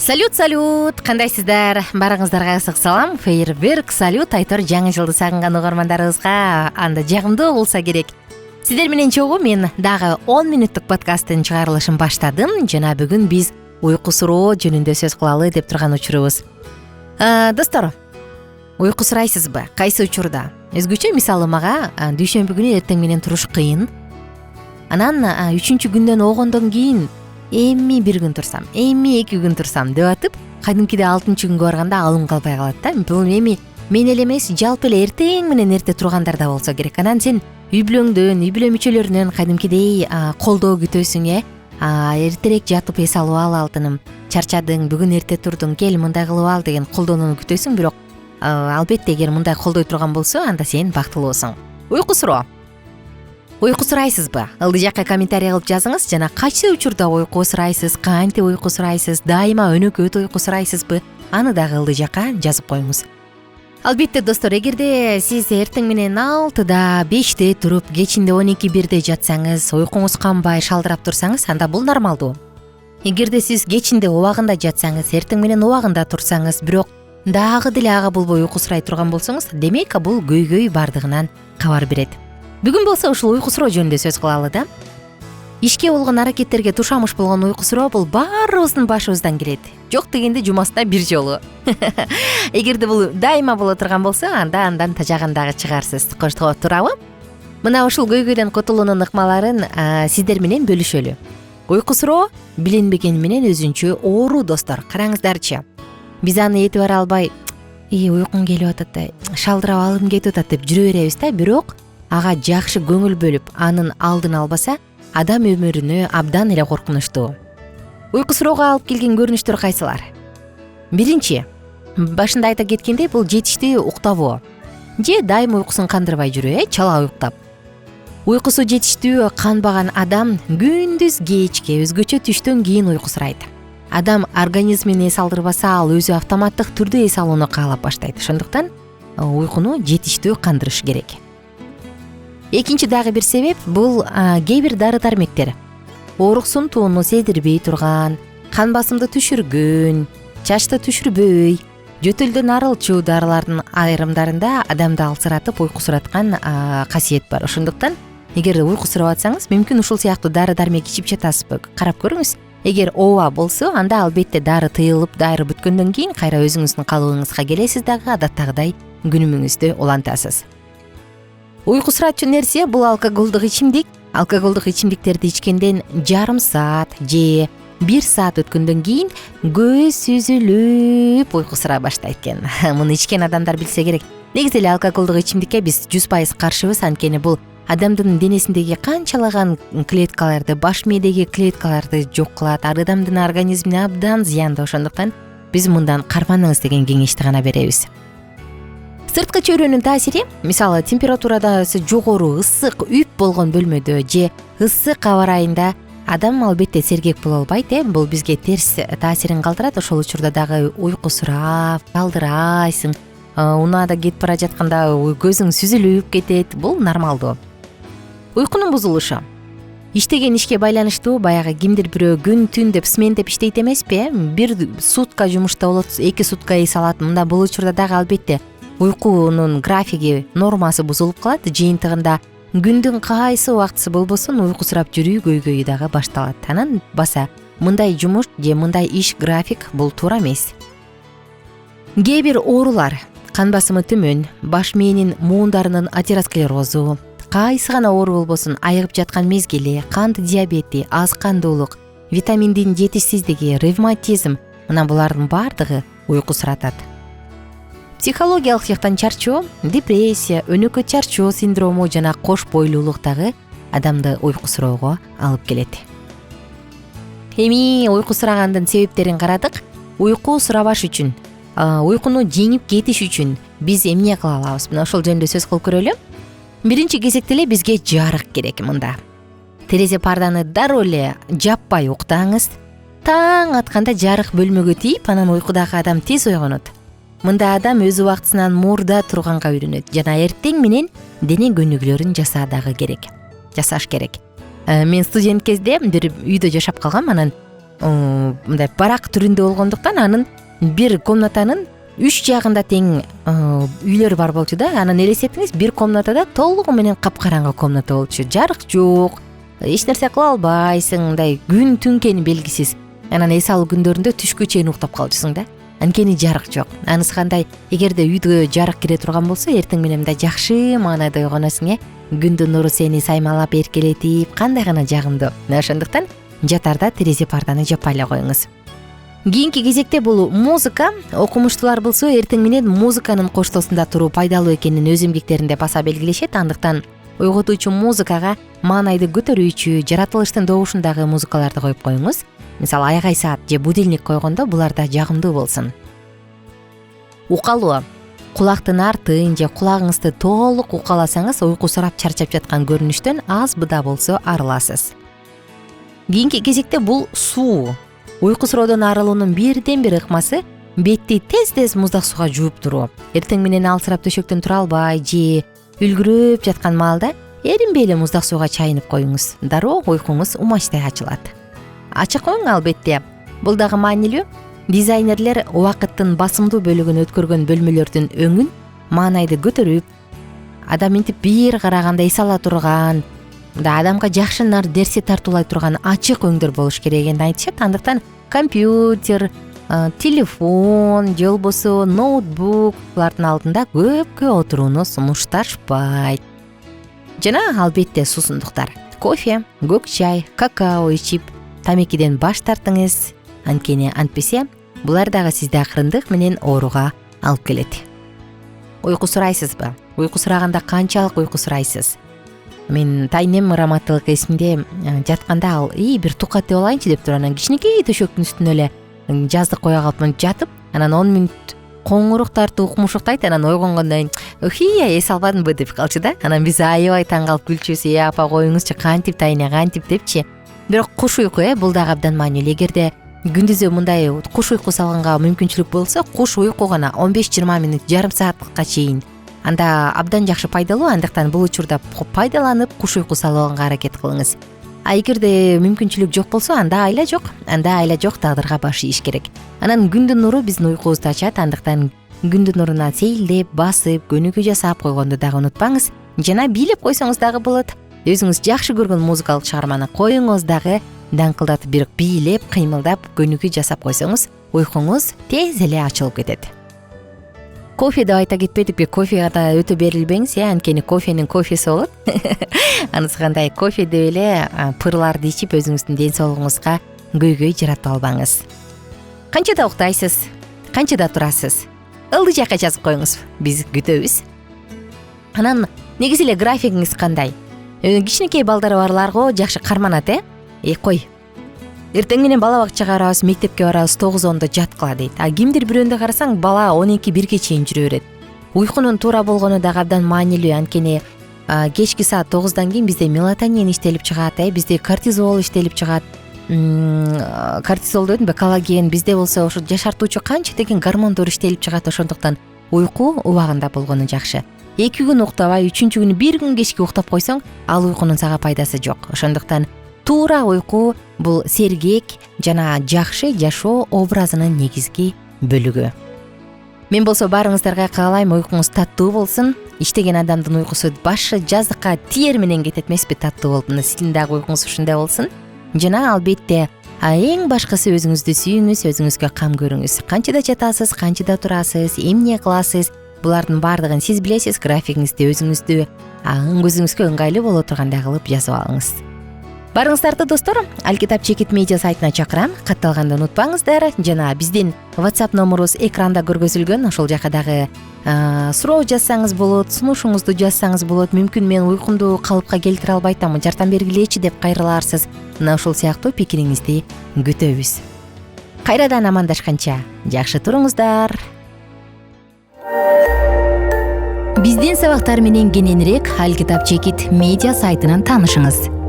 Салют, кандайсыздар? Барыңыздарга ысык салам. Фейерверк салют айтор жаңы жылды сагынган угармандарыбызга анда жагымдуу болса керек. Сиздер менен чогуу мен дагы 10 мүнөттүк подкасттын чыгарылышын баштадым. Жана бүгүн биз уйку суроо жөнүндө сөз кылалы деп турган учурубуз. Достор, уйку сурайсызбы? Кайсы учурда? Өзгөчө мисалы мага дүйшөмбү күнү эртең менен туруш кыйын. Анан 3-чү күндөн огондон кийин эми 1 күн турсам, эми 2 күн турсам деп атып, кадимкиде 6-чы күнгө барганда алым калбай калат да. Бул эми мен эле эмес, жалпы эле эртең менен эрте тургандар да болсо керек. Анан сен үй бүлөңдөн, үй бүлө мүчөлөрүнөн кадимкидей колдоо күтөсүң, эртерээк жатып эс алып ал алтыным, чарчадың, бүгүн эрте турдуң, кел мындай кылып ал деген колдоону күтөсүң. Бирок албетте эгер мындай колдой турган болсо, анда сен бактылуусуң. Уйку суроо. Уйку сурайсызбы? Ылдый жакка комментарий кылып жазыңыз. Жана кайсы учурда уйку сурайсыз, кантип уйку сурайсыз, дайыма өнөкөт уйку сурайсызбы? Аны дагы ылдый жакка жазып коюңуз. Албетте достор, эгерде сиз эртең менен 6-да, 5-те туруп, кечинде 12-1-де жатсаңыз, уйкуңуз канбай шалдырап турсаңыз, анда бул нормалдуу. Эгерде сиз кечинде убагында жатсаңыз, эртең менен убагында турсаңыз, бирок дагы деле ага болбой уйку сурай турган болсоңуз, демек бул көйгөй бардыгынан кабар берет. Бүгүн болсо ушул уйку суроо жөнүндө сөз кылалы да. Ишке болгон аракеттерге тушамыш болгон уйку суроо бул баарыбыздын башыбыздан келет. Жок дегенде жумасына 1 жолу. Эгерде бул дайыма боло турган болсо, анда андан тажагандагы чыгарсыз. Коштоо турабы? Мына ушул көйгөйдөн кутулуунун ыкмаларын сиздер менен бөлүшөлү. Уйку суроо билинбегени менен өзүнчө оору достор. Караңыздарчы. Биз аны этибар албай, уйкум келип атат да, шалдырап алым кетип атат деп жүрө беребиз да. Бирок ага жакшы көңүл бөлүп, анын алдын албаса, адам өмүрүнө абдан эле коркунучтуу. Уйку суроого алып келген көрүнүштөр кайсылар? Биринчи, башында айта кеткендей, бул жетиштүү уктабоо. Же дайым уйкусун кандырбай жүрүү, чала уктап. Уйкусу жетиштүү канбаган адам күндүз кечке, өзгөчө түштөн кийин уйку сурайт. Адам организмин эс алдырбаса, ал өзү автоматтык түрдө эс алууну каалап баштайт. Ошондуктан уйкуну жетиштүү кандырыш керек. Экинчи дагы бир себеп бул кээ бир дары-дармектер. Ооруксун тууну сездирбей турган, кан басымды түшүргөн, чачты түшүрбөй, жөтөлдөн арылчу дарылардын айрымдарында адамды алсыратып уйку сураткан касиет бар. Ошондуктан эгер уйку сурап атсаңыз, мүмкүн ушул сыяктуу дары-дармек ичип жатасызбы? Карап көрүңүз. Эгер ооба болсо, анда албетте дары тыйылып, дары бүткөндөн кийин кайра өзүңүздүн калыбыңызга келесиз дагы адаттагыдай күнүмүңүздү улантасыз. Уйку суратчу нерсе бул алкоголдук ичимдик. Алкоголдук ичимдиктерди ичкенден жарым саат же 1 саат өткөндөн кийин көз сүзүлүп уйку сурай баштайт экен. Муну ичкен адамдар билсе керек. Негизи эле алкоголдук ичимдикке биз 100% каршыбыз, анткени бул адамдын денесиндеги канчалаган клеткаларды, баш мээдеги клеткаларды жок кылат, адамдын организмине абдан зыяндуу. Ошондуктан биз мындан карманыңыз деген кеңешти гана беребиз. Сырткы чөйрөнүн таасири, мисалы температурадасы жогору, ысык, үп болгон бөлмөдө же ысык аба ырайында адам албетте сергек боло албайт, бул бизге терс таасирин калтырат. Ошол учурда дагы уйку сурап, калдырайсың. Унаада кетип бара жатканда көзүң сүзүлүп кетет. Бул нормалдуу. Уйкунун бузулушу. Иштеген ишке байланыштуу, баягы кимдир бирөө күн түн деп смен деп иштейт эмеспи? 1 сутка жумушта болот, 2 сутка эс алат. Мында бул учурда дагы албетте уйкунун графиги, нормасы бузулуп калат. Жыйынтыгында күндүн кайсы убактысы болбосун уйку сурап жүрүү көйгөйү дагы башталат. Анан баса мындай жумуш же мындай иш график бул туура эмес. Кээ бир оорулар, кан басымы төмөн, баш мээнин муундарынын атеросклерозу, кайсы гана оору болбосун, айыгып жаткан мезгили, кант диабети, аз кандуулук, витаминдин жетишсиздиги, ревматизм, мына булардын бардыгы уйку суратат. Психологиялык жактан чарчоо, депрессия, өнөкөт чарчоо синдрому жана кош бойлуулук дагы адамды уйку суроого алып келет. Эми уйку сурагандын себептерин карадык. Уйку сурабаш үчүн, уйкуну жеңип кетиш үчүн биз эмне кыла алабыз? Мына ошол жөнүндө сөз кылып көрөлү. Биринчи кезекте эле бизге жарык керек. Мында терезе парданы дароо эле жаппай уктаңыз. Таң атканда жарык бөлмөгө тийип, анан уйкудагы адам тез ойгонот. Мында адам өз убактысынан мурда турганга үйрөнөт жана эртең менен дене көнүгүүлөрүн жасаш керек. Мен студент кезде бир үйдө жашап калгам, анан мындай барак түрүндө болгондуктан анын бир комнатанын 3 жагында тең үйлөр бар болчу да. Анан элестетиңиз, бир комнатада толугу менен капкараңгы комната болчу. Жарык жок, эч нерсе кыла албайсың, мындай күн түнкени белгисиз. Анан эс алуу күндөрүндө түшкө чейин уктап калчусуң да. Анткени жарык жок. Анысы кандай? Эгерде үйдө жарык кире турган болсо, эртең менен мындай жакшы маанайда ойгоносуң, күндүн нуру сени саймалап, эркелетип, кандай гана жагымдуу. Ошондуктан жатарда терезе парданы жаппай эле коюңуз. Кийинки кезекте бул музыка. Окумуштуулар болсо эртең менен музыканын коштоосунда туруу пайдалуу экенин өз эмгектеринде баса белгилешет. Андыктан ойготуучу музыкага маанайды көтөрүүчү, жаратылыштын добушундагы музыкаларды коюп коюңуз. Мисалы, аягай саат же будильник койгондо булар да жагымдуу болсун. Укалуу. Кулактын артын же кулагыңызды толук укаласаңыз, уйкусурап чарчап жаткан көрүнүштөн азбы да болсо арыласыз. Кийинки кезекте бул суу. Уйкусуроодон арылуунун бирден бир ыкмасы бетти тез муздак сууга жууп туруу. Эртең менен алсырап төшөктөн тура албай же үлгүрөп жаткан маалда эринбей эле муздак сууга чайынып коюңуз. Дароо уйкуңуз умачтай ачылат. Ачык оң албетте. Бул дагы маанилүү. Дизайнерлер убакыттын басымдуу бөлүгүн өткөргөн бөлмөлөрдүн өңүн маанайды көтөрүп, адам интип бир караганда эс ала турган, адамга жакшы нерсе тартуулай турган ачык өңдөр болуш керек экенин айтышат. Андыктан компьютер, телефон же болбосо ноутбук булардын алдында көпкө отурууну сунушташпайт. Жана албетте суусундуктар. Кофе, көк чай, какао ичип, тамекиден баш тартыңыз. Анткени антпесе булар дагы сизди акырындык менен ооруга алып келет. Уйку сурайсызбы? Уйку сураганда канчалык уйку сурайсыз? Мен тайнем раматтылык эсимде, жатканда ал бир тукат деп алайынчы деп туруп, анан кичинекей төшөктүн үстүнө эле жаздык кое калып жатып, анан 10 мүнөт коңурук тартып укмушуктайт. Анан ойгонгондон эс албадымбы деп калчу да. Анан биз аябай таң калып күлчүбүз. Апа коюңузчу, кантип тайне, кантип депчи. Бирок куш уйку бул дагы абдан маанилүү. Эгерде күндүзү мындай куш уйку салганга мүмкүнчүлүк болсо, куш уйку гана 15-20 мүнөт, жарым саатка чейин. Анда абдан жакшы пайдалуу. Андыктан бул учурда пайдаланып куш уйку салганга аракет кылыңыз. Эгерде мүмкүнчүлүк жок болсо, анда айла жок. Тагдырга баш ийиш керек. Анан күндүн нуру биздин уйкубузду ачат. Андыктан күндүн нуруна сейилдеп, басып, көнүгүү жасап койгонду дагы унутпаңыз. Жана бийлеп койсоңуз дагы болот. Өзүңүз жакшы көргөн музыкалык чыгарманы коюңуз дагы, даңкылдатып бир бийлеп, кыймылдап, көнүгүү жасап койсоңуз, уйкуңуз тез эле ачылып кетет. Кофе деп айта кетпедикпи? Кофега да өтө берилбеңиз, анткени кофенин кофеси болот. Анысы кандай? Кофе деп эле пырларды ичип, өзүңүздүн ден соолугуңузга көйгөй жаратып албаңыз. Канчада уктайсыз? Канчада турасыз? Ылдый жакка жазып коюңуз. Биз күтөбүз. Анан негизи эле графигиңиз кандай? Кичинекей балдары барларга жакшы карманат, кой. Эртең менен бала бакчага барабыз, мектепке барабыз, 9-10 жаткыла дейт. Кимдир бирөөндө карасаң, бала 12-1 чейин жүрө берет. Уйкунун туура болгону дагы абдан маанилүү. Анткени кечки саат 9-дан кийин бизде мелатонин иштелип чыгат, бизде кортизол иштелип чыгат. Кортизол дедимби, коллаген. Бизде болсо ошо жашартуучу канча деген гормондор иштелип чыгат. Ошондуктан уйку убагында болгону жакшы. 2 күн уктабай, 3-чү күнү 1 күн кечки уктап койсоң, ал уйкунун сага пайдасы жок. Ошондуктан туура уйку бул сергек жана жакшы жашоо образынын негизги бөлүгү. Мен болсо баарыңыздарга каалайм, уйкуңуз таттуу болсун. Иштеген адамдын уйкусу башы жаздыкка тиер менен кетет эмеспи, таттуу болуп. Сиздин дагы уйкуңуз ушундай болсун. Жана албетте эң башкысы өзүңүздү сүйүңүз, өзүңүзгө кам көрүңүз. Канчада жатасыз, канчада турасыз, эмне кыласыз? Булардын баардыгын сиз билесиз. Графигиңизди өзүңүздү көзүңүзгө ыңгайлуу боло тургандай кылып жазып алыңыз. Барыңыздарды достор, Алкитап Чекит медиа сайтына чакырам. Катталганды унутпаңыздар. Жана биздин WhatsApp номурубуз экранда көргөзүлгөн. Ошол жака дагы суроо жазсаңыз болот, сунушуңузду жазсаңыз болот. Мүмкүн мен уйкумду калыпка келтире албай атам, жардам бергилечи деп кайрыларсыз. Мына ошол сыяктуу пикириңизди күтөбүз. Кайрадан амандашканча жакшы туруңуздар. Биздин сабактар менен кененирээк Алкитап Чекит медиа сайтынан таанышыңыз.